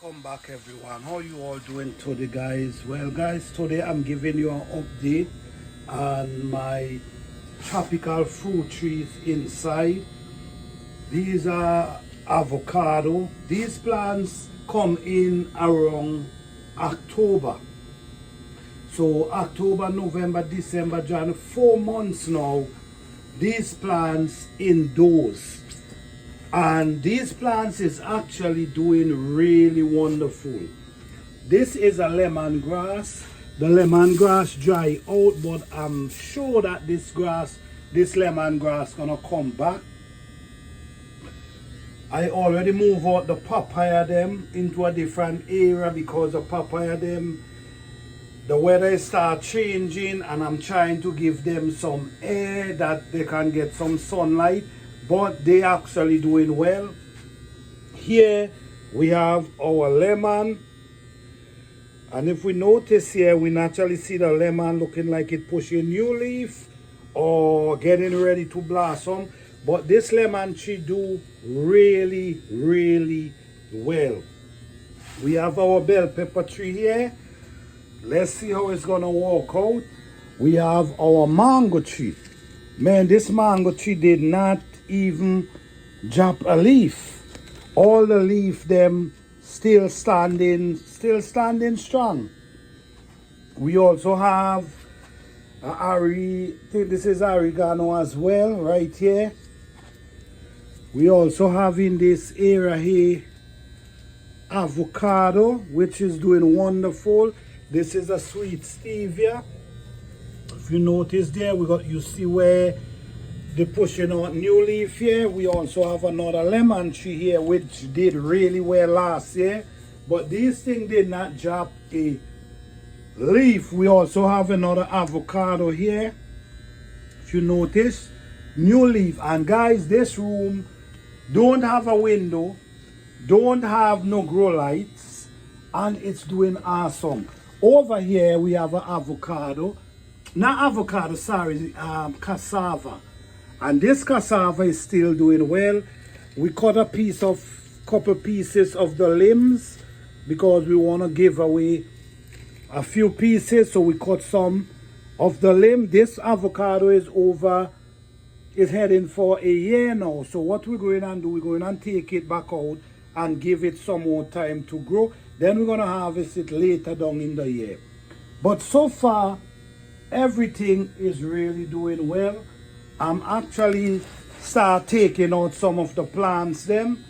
Welcome back everyone. How you all doing today, guys? Well guys, today I'm giving you an update on my tropical fruit trees inside. These are avocado. These plants come in around October. So October, November, December, January, 4 months now. These plants indoors. And these plants is actually doing really wonderful. This is a lemongrass. The lemongrass dry out, but I'm sure that this lemongrass gonna come back. I already move out the papaya them into a different area because the papaya them, the weather start changing, and I'm trying to give them some air that they can get some sunlight. But they actually doing well. Here we have our lemon, and if we notice here, we naturally see the lemon looking like it pushing new leaf or getting ready to blossom. But this lemon tree do really well. We have our bell pepper tree here. Let's see how it's gonna work out. We have our mango tree. Man, this mango tree did not even drop a leaf. All the leaf them still standing strong. We also have I think this is oregano as well right here. We also have in this area here avocado, which is doing wonderful. This is a sweet stevia. If you notice there, you see where they're pushing out new leaf here. We also have another lemon tree here which did really well last year, but these things did not drop a leaf. We also have another avocado here. If you notice, new leaf. And guys, this room don't have a window, don't have no grow lights, and it's doing awesome. Over here we have an avocado. Not avocado, sorry, cassava. And this cassava is still doing well. We cut couple pieces of the limbs because we want to give away a few pieces. So we cut some of the limb. This avocado is heading for a year now. So what we're going to do, we're going to take it back out and give it some more time to grow. Then we're going to harvest it later down in the year. But so far, everything is really doing well. I'm actually start taking out some of the plants them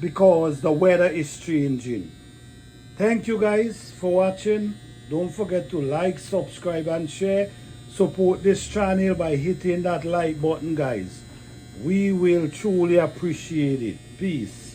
because the weather is changing. Thank you guys for watching. Don't forget to like, subscribe and share. Support this channel by hitting that like button, guys. We will truly appreciate it. Peace.